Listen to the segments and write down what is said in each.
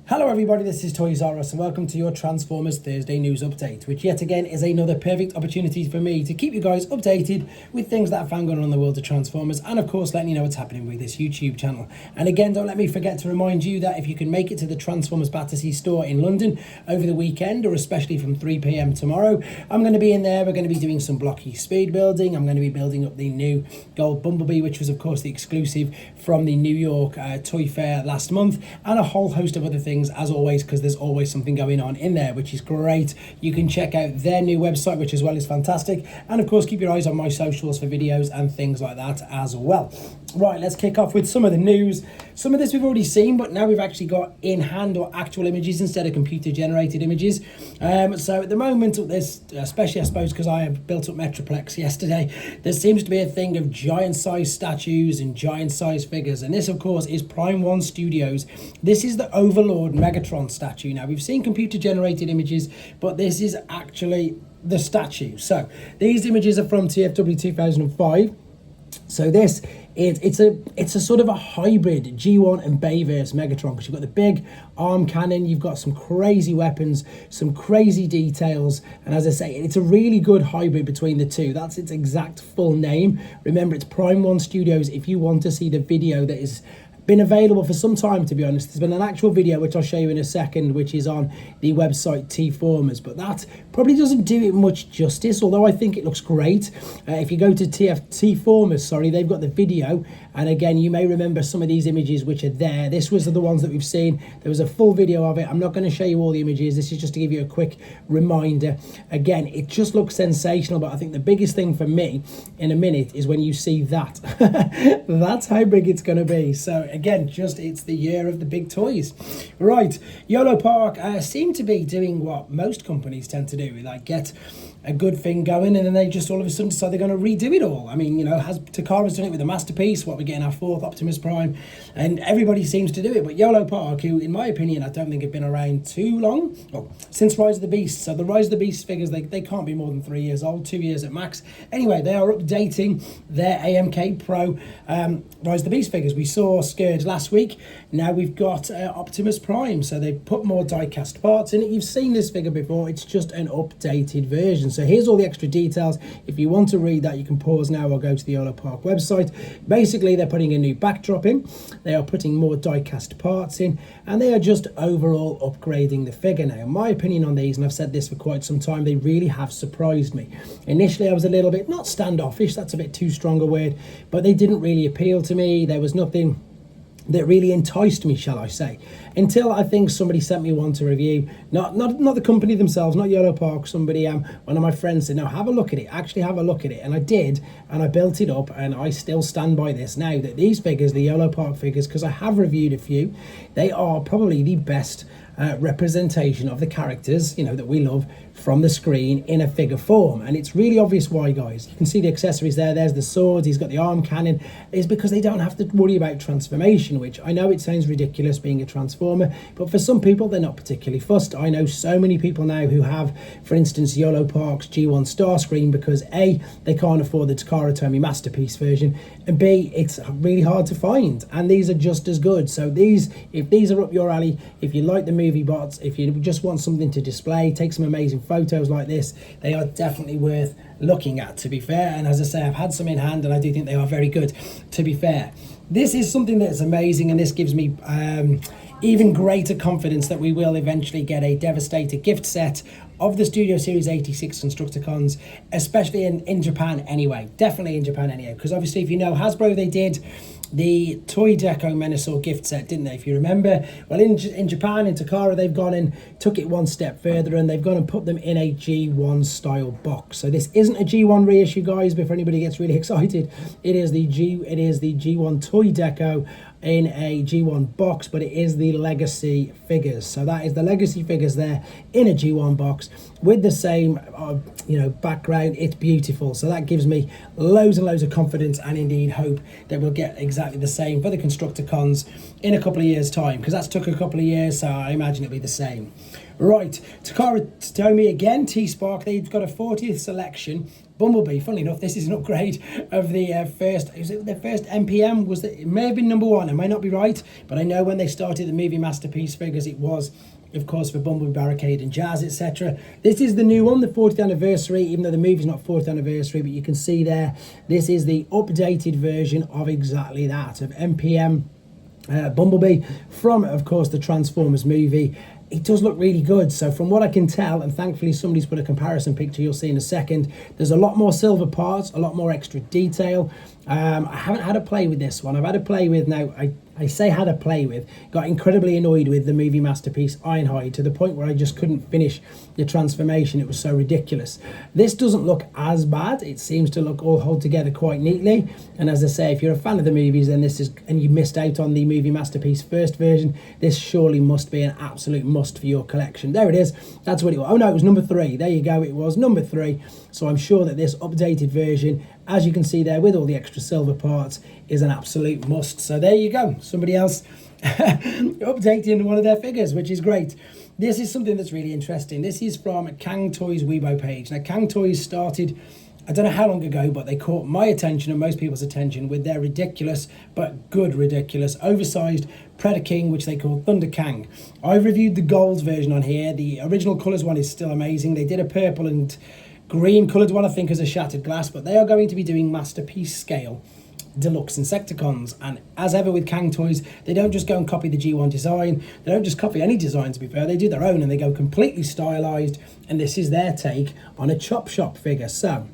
Hello everybody, this is Toys R Us and welcome to your Transformers Thursday news update, which yet again is another perfect opportunity for me to keep you guys updated with things that I found going on in the world of Transformers, and of course letting you know what's happening with this YouTube channel. And again, don't let me forget to remind you that if you can make it to the Transformers Battersea store in London over the weekend, or especially from 3 PM tomorrow, I'm going to be in there. We're going to be doing some Blokees speed building. I'm going to be building up the new gold bumblebee, which was of course the exclusive from the New York Toy Fair last month, and a whole host of other things as always, because there's always something going on in there, which is great. You can check out their new website, which as well is fantastic, and of course keep your eyes on my socials for videos and things like that as well. Right, let's kick off with some of the news. Some of this we've already seen, but now we've actually got in hand or actual images instead of computer generated images. So at the moment, there's, especially I suppose because I have built up Metroplex yesterday, there seems to be a thing of giant size statues and giant size figures, and this of course is Prime 1 Studios. This is the Overlord Megatron statue. Now we've seen computer generated images, but this is actually the statue. So these images are from TFW 2005. So this it's a sort of a hybrid G1 and Bayverse Megatron, because you've got the big arm cannon, you've got some crazy weapons, some crazy details, and as I say, it's a really good hybrid between the two. That's its exact full name. Remember, it's Prime 1 Studios. If you want to see the video that is been available for some time, to be honest. There's been an actual video which I'll show you in a second, which is on the website T-Formers, but that probably doesn't do it much justice, although I think it looks great. If you go to T-Formers, sorry, they've got the video, and again, you may remember some of these images which are there. This was the ones that we've seen. There was a full video of it. I'm not going to show you all the images. This is just to give you a quick reminder. Again, it just looks sensational, but I think the biggest thing for me in a minute is when you see that. That's how big it's going to be. So again, it's the year of the big toys. Right, Yolopark seem to be doing what most companies tend to do, like get a good thing going and then they just all of a sudden decide they're going to redo it all. I mean, you know, has Takara's done it with the Masterpiece, what we're getting our 4th Optimus Prime, and everybody seems to do it. But Yolopark, who in my opinion I don't think have been around too long, well, since Rise of the Beast. So the Rise of the Beast figures, they can't be more than 3 years old, 2 years at max. Anyway, they are updating their AMK Pro Rise of the Beast figures. We saw Scourge last week. Now we've got Optimus Prime, so they've put more die-cast parts in it. You've seen this figure before. It's just an updated version. So here's all the extra details. If you want to read that, you can pause now or go to the Yolopark website. Basically, they're putting a new backdrop in. They are putting more die-cast parts in, and they are just overall upgrading the figure. Now, my opinion on these, and I've said this for quite some time, they really have surprised me. Initially, I was a little bit, not standoffish, that's a bit too strong a word, but they didn't really appeal to me. There was nothing that really enticed me, shall I say, until I think somebody sent me one to review. Not the company themselves, not Yolopark. Somebody, one of my friends said, no, have a look at it, actually have a look at it. And I did, and I built it up, and I still stand by this now, that these figures, the Yolopark figures, because I have reviewed a few, they are probably the best representation of the characters, you know, that we love from the screen in a figure form. And it's really obvious why, guys. You can see the accessories there. There's the sword, he's got the arm cannon. It's because they don't have to worry about transformation, which I know it sounds ridiculous being a Transformer, but for some people they're not particularly fussed. I know so many people now who have, for instance, Yolopark's G1 Starscream, because A, they can't afford the Takara Tomy Masterpiece version, and B, it's really hard to find, and these are just as good. So these, if these are up your alley, if you like the movie bots, if you just want something to display, take some amazing photos like this, they are definitely worth looking at, to be fair. And as I say, I've had some in hand and I do think they are very good, to be fair. This is something that's amazing, and this gives me even greater confidence that we will eventually get a Devastator gift set of the Studioseries 86 Constructicons, especially in Japan anyway. Definitely in Japan anyway, because obviously, if you know Hasbro, they did the Toy Deco Menasor gift set, didn't they, if you remember? Well, in Japan, in Takara, they've gone and took it one step further, and they've gone and put them in a G1 style box. So this isn't a G1 reissue, guys, before anybody gets really excited. It is the G1 Toy Deco in a G1 box, but it is the legacy figures. So that is the legacy figures there in a G1 box with the same background. It's beautiful. So that gives me loads and loads of confidence, and indeed hope that we'll get exactly the same for the Constructicons in a couple of years time, because that's took a couple of years, so I imagine it'll be the same. Right, Takara Tomy again, T-Spark, they've got a 40th selection. Bumblebee, funnily enough, this is an upgrade of the first, is it the first MPM? It may have been number 1, I may not be right, but I know when they started the movie masterpiece figures, it was, of course, for Bumblebee, Barricade and Jazz, etc. This is the new one, the 40th anniversary, even though the movie's not 40th anniversary, but you can see there, this is the updated version of exactly that, of MPM Bumblebee from, of course, the Transformers movie. It does look really good. So from what I can tell, and thankfully somebody's put a comparison picture you'll see in a second, there's a lot more silver parts, a lot more extra detail. I haven't had a play with this one. I've had a play with, now I say had a play with, got incredibly annoyed with the movie masterpiece Ironhide to the point where I just couldn't finish the transformation. It was so ridiculous. This doesn't look as bad. It seems to look all hold together quite neatly. And as I say, if you're a fan of the movies, then this is, and you missed out on the movie masterpiece first version, this surely must be an absolute must for your collection. There it is. That's what it was. Oh no, it was number 3. There you go. It was number 3. So I'm sure that this updated version, as you can see there with all the extra silver parts, is an absolute must. So there you go, somebody else updating one of their figures, which is great. This is something that's really interesting. This is from Cang Toys Weibo page. Now Cang Toys started, I don't know how long ago, but they caught my attention and most people's attention with their ridiculous, but good ridiculous, oversized Predator King, which they call Thunder Cang. I've reviewed the gold version on here. The original colours one is still amazing. They did a purple and green coloured one, I think, as a shattered glass, but they are going to be doing masterpiece scale deluxe Insecticons. And as ever with Cang Toys, they don't just go and copy the G1 design. They don't just copy any design, to be fair. They do their own and they go completely stylized, and this is their take on a chopshop figure. So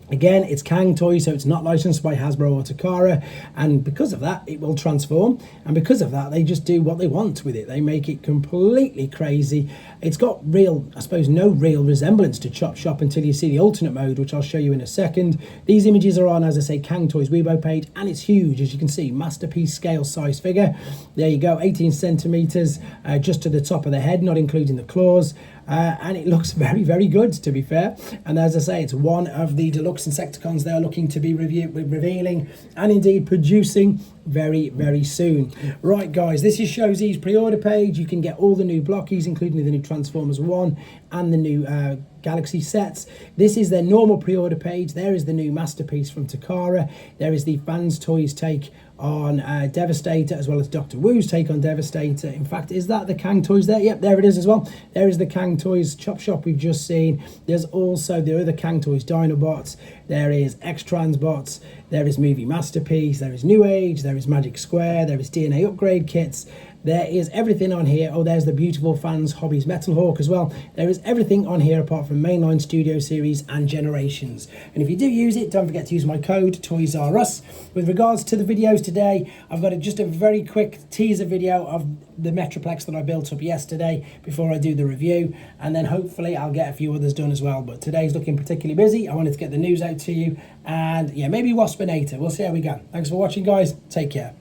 again, it's Cang Toys, so it's not licensed by Hasbro or Takara, and because of that, it will transform, and because of that, they just do what they want with it. They make it completely crazy. It's got real, I suppose, no real resemblance to chopshop until you see the alternate mode, which I'll show you in a second. These images are on, as I say, Cang Toys Weibo page, and it's huge, as you can see, masterpiece scale size figure. There you go, 18 centimeters, just to the top of the head, not including the claws. And it looks very, very good, to be fair. And as I say, it's one of the deluxe Insecticons they are looking to be revealing and indeed producing very, very soon. Right, guys, this is Showzi's pre-order page. You can get all the new Blokees, including the new Transformers 1 and the new Galaxy sets. This is their normal pre-order page. There is the new masterpiece from Takara. There is the fans' toys take on Devastator, as well as Dr. Wu's take on Devastator. In fact, is that the Cang Toys there? Yep, there it is as well. There is the Cang Toys Chop Shop we've just seen. There's also the other Cang Toys Dinobots. There is X-Transbots. There is Movie Masterpiece. There is New Age. There is Magic Square. There is DNA upgrade kits. There is everything on here. Oh, there's the beautiful Fans Hobbies Metal Hawk as well. There is everything on here apart from mainline Studio Series and Generations. And if you do use it, don't forget to use my code TOYSRUS. With regards to the videos today, I've got just a very quick teaser video of the Metroplex that I built up yesterday before I do the review. And then hopefully I'll get a few others done as well. But today's looking particularly busy. I wanted to get the news out to you. And yeah, maybe Waspinator. We'll see how we go. Thanks for watching, guys. Take care.